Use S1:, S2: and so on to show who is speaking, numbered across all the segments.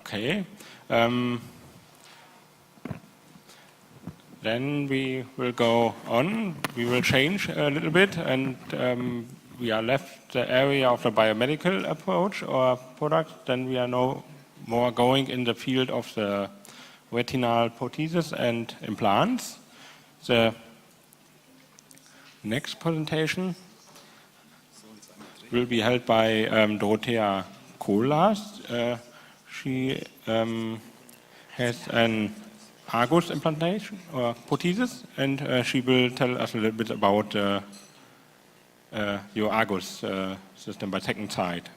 S1: Okay. Then we will go on. We will change a little bit, and we are left the area of the biomedical approach or product. Then we are no more going in the field of the retinal prosthesis and implants. The next presentation will be held by Dorothea Kohlhaas. She has an Argus implantation or prosthesis, and she will tell us a little bit about your Argus system by second side.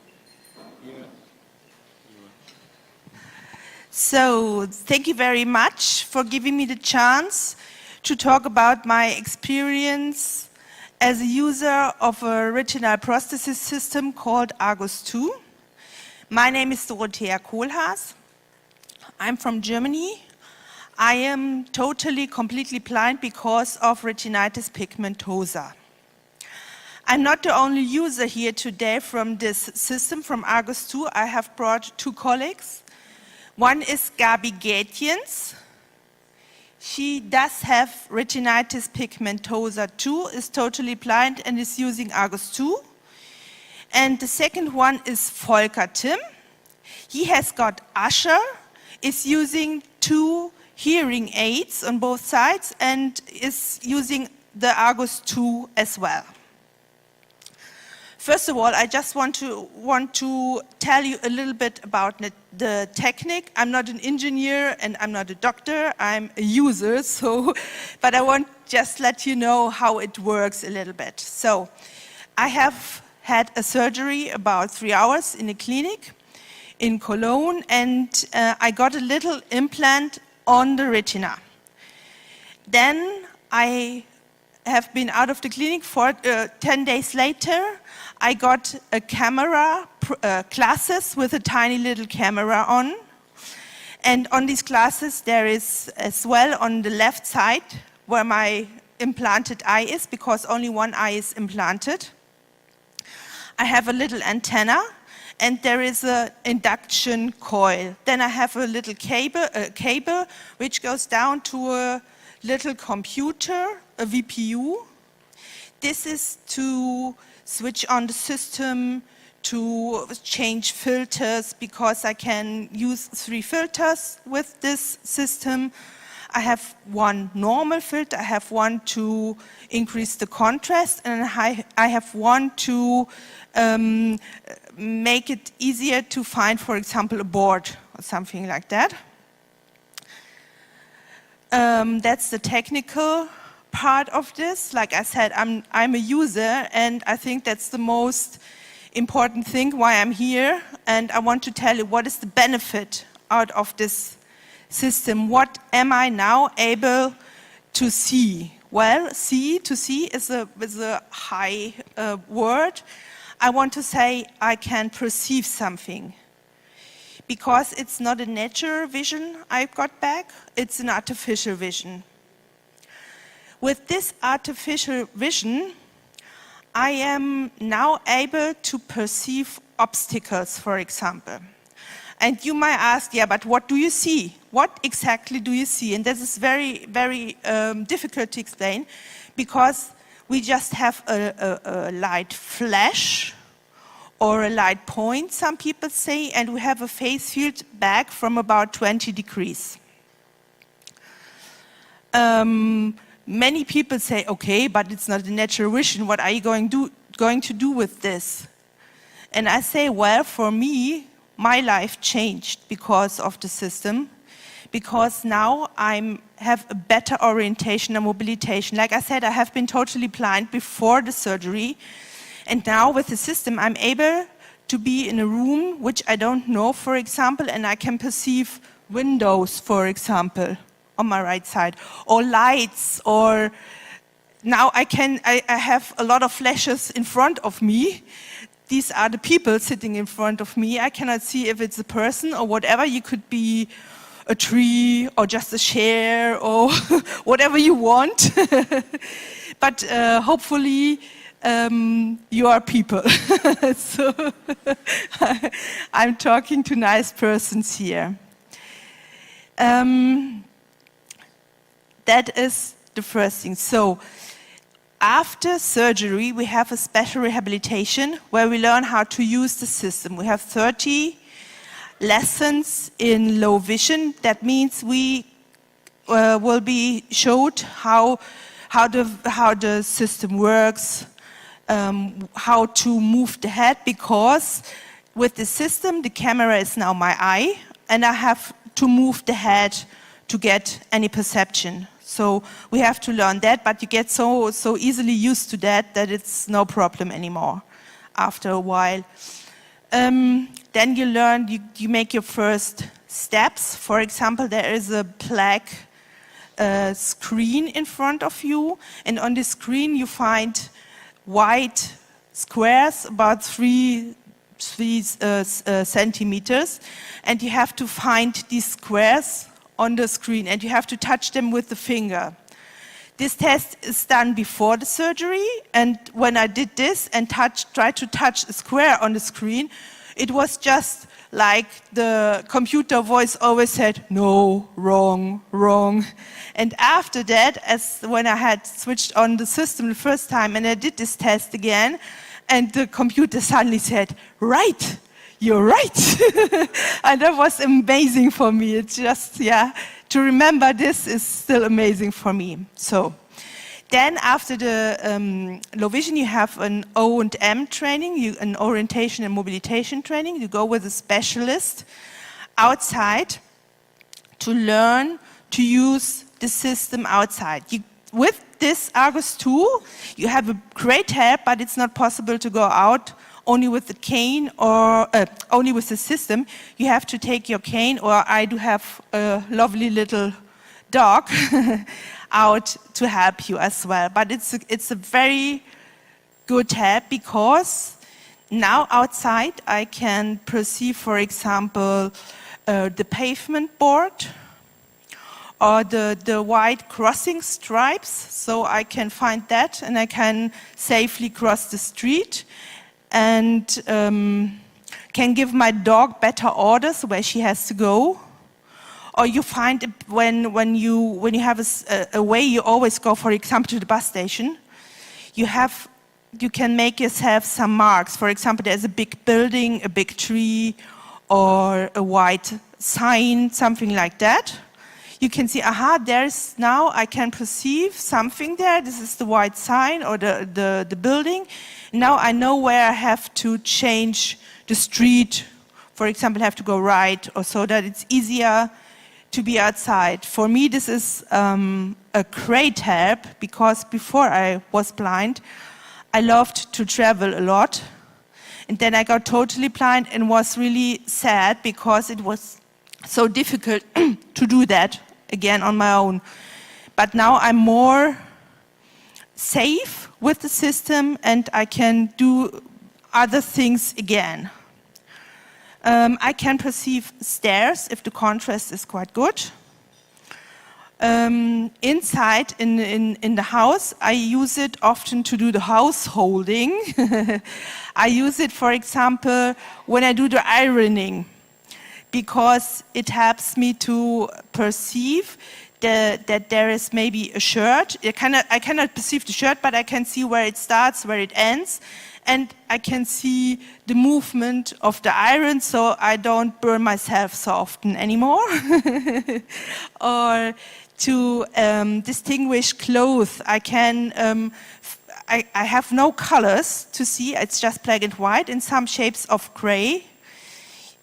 S2: So, thank you very much for giving me the chance to talk about my experience as a user of a retinal prosthesis system called Argus 2. My name is Dorothea Kohlhaas. I'm from Germany. I am totally, completely blind because of retinitis pigmentosa. I'm not the only user here today from this system, from Argus 2. I have brought two colleagues. One is Gabi Gätjens. She does have retinitis pigmentosa too, is totally blind and is using Argus 2. And the second one is Volker Tim. He has got Usher, is using two hearing aids on both sides and is using the Argus 2 as well. First of all, I just want to tell you a little bit about the technique. I'm not an engineer and I'm not a doctor, I'm a user, but I want just let you know how it works a little bit. So, I have had a surgery about 3 hours in a clinic in Cologne, and I got a little implant on the retina. Then I have been out of the clinic for 10 days later. I got a camera, glasses with a tiny little camera on. And on these glasses there is as well on the left side where my implanted eye is, because only one eye is implanted. I have a little antenna and there is an induction coil. Then I have a little cable which goes down to a little computer, a VPU. This is to switch on the system, to change filters, because I can use 3 filters with this system. I have one normal filter, I have one to increase the contrast, and I have one to make it easier to find, for example, a board or something like that. That's the technical part of this. Like I said, I'm a user, and I think that's the most important thing why I'm here, and I want to tell you what is the benefit out of this system. What am I now able to see? Well, to see is a high word. I want to say I can perceive something, because it's not a natural vision I've got back, it's an artificial vision. With this artificial vision, I am now able to perceive obstacles, for example. And you might ask, yeah, but what do you see? What exactly do you see? And this is very, very difficult to explain, because we just have a light flash or a light point, some people say, and we have a phase field back from about 20 degrees. Many people say, okay, but it's not a natural vision. What are you going to do with this? And I say, well, for me, my life changed because of the system, because now I have a better orientation and mobilization. Like I said, I have been totally blind before the surgery, and now with the system I'm able to be in a room which I don't know, for example, and I can perceive windows, for example, on my right side, or lights, or now I have a lot of flashes in front of me. These are the people sitting in front of me. I cannot see if it's a person or whatever. You could be a tree or just a chair or whatever you want. But hopefully you are people. So I'm talking to nice persons here. That is the first thing. So after surgery, we have a special rehabilitation where we learn how to use the system. We have 30 lessons in low vision. That means we will be showed how the system works, how to move the head, because with the system, the camera is now my eye, and I have to move the head to get any perception. So we have to learn that, but you get so easily used to that it's no problem anymore after a while. Then you learn, you make your first steps. For example, there is a black screen in front of you, and on the screen you find white squares about 3 centimeters, and you have to find these squares on the screen, and you have to touch them with the finger. This test is done before the surgery, and when I did this and tried to touch a square on the screen, it was just like the computer voice always said, no, wrong, wrong. And after that, when I had switched on the system the first time and I did this test again, and the computer suddenly said, right, you're right. And that was amazing for me. It's just, to remember this is still amazing for me. So then after the low vision, you have an O&M training, an orientation and mobilization training. You go with a specialist outside to learn to use the system outside. With this Argus tool, you have a great help, but it's not possible to go out only with the cane or only with the system. You have to take your cane, or I do have a lovely little dog out to help you as well. But it's a very good help, because now outside I can perceive, for example, the pavement board or the white crossing stripes, so I can find that and I can safely cross the street, and can give my dog better orders where she has to go. Or you find when you have a way you always go, for example, to the bus station, you can make yourself some marks. For example, there's a big building, a big tree, or a white sign, something like that. You can see, there's now I can perceive something there. This is the white sign or the building. Now I know where I have to change the street. For example, I have to go right, or so that it's easier to be outside. For me, this is a great help, because before I was blind, I loved to travel a lot. And then I got totally blind and was really sad, because it was so difficult to do that again on my own. But now I'm more safe with the system, and I can do other things again. I can perceive stairs if the contrast is quite good. Inside in the house, I use it often to do the householding. I use it, for example, when I do the ironing, because it helps me to perceive that there is maybe a shirt. I cannot perceive the shirt, but I can see where it starts, where it ends. And I can see the movement of the iron, so I don't burn myself so often anymore. Or to distinguish clothes, I have no colors to see. It's just black and white in some shapes of gray.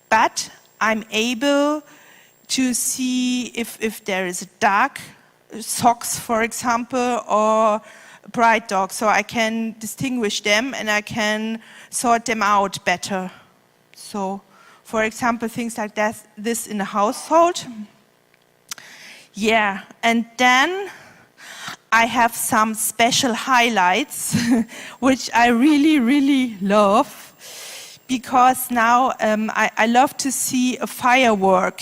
S2: But I'm able to see if there is a dark socks, for example, or bright dog, so I can distinguish them and I can sort them out better. So, for example, things like this in the household. Yeah, and then I have some special highlights, which I really, really love, because now I love to see a firework,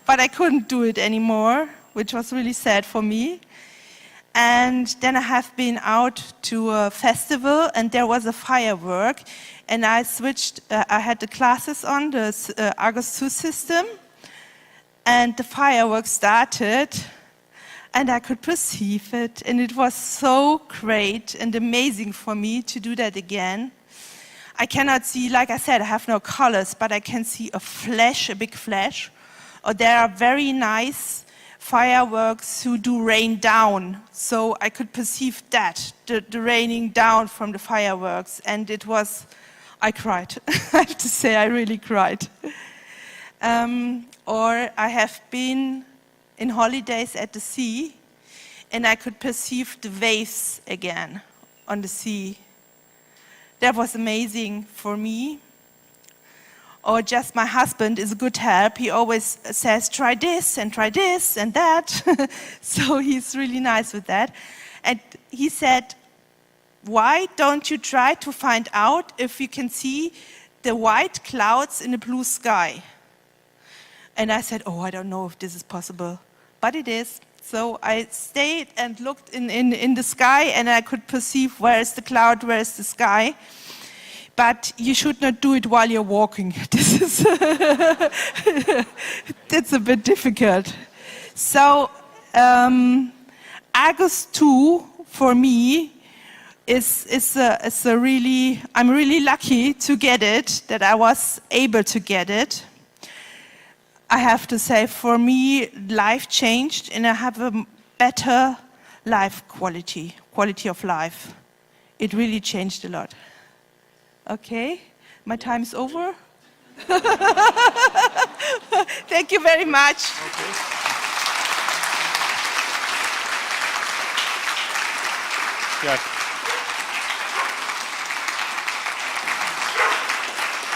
S2: but I couldn't do it anymore, which was really sad for me. And then I have been out to a festival, and there was a firework, and I switched, I had the classes on, the Argus 2 system, and the fireworks started, and I could perceive it, and it was so great and amazing for me to do that again. I cannot see, like I said, I have no colors, but I can see a flash, a big flash, or there are very nice fireworks who do rain down, so I could perceive that, the raining down from the fireworks, and it was, I cried. I have to say, I really cried. Or I have been in holidays at the sea, and I could perceive the waves again on the sea. That was amazing for me. Or just my husband is a good help. He always says, try this and that. So he's really nice with that. And he said, why don't you try to find out if you can see the white clouds in the blue sky? And I said, oh, I don't know if this is possible, but it is. So I stayed and looked in the sky, and I could perceive where is the cloud, where is the sky. But you should not do it while you're walking. This is that's a bit difficult. So Argus 2 for me is a really, I'm really lucky to get it, that I was able to get it. I have to say, for me, life changed, and I have a better life quality of life. It really changed a lot. Okay, my time is over. Thank you very much.
S1: Okay. Yes.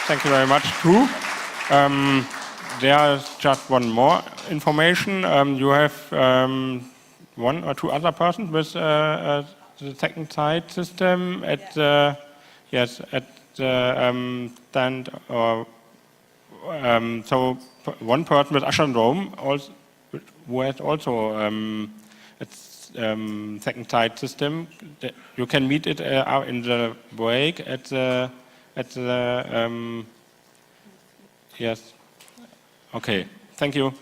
S1: Thank you very much, too. There's just one more information. You have one or two other persons with the second side system at the stand. Or so one person with Usher syndrome also, who has also its second side system. You can meet it in the break at the yes. Okay, thank you.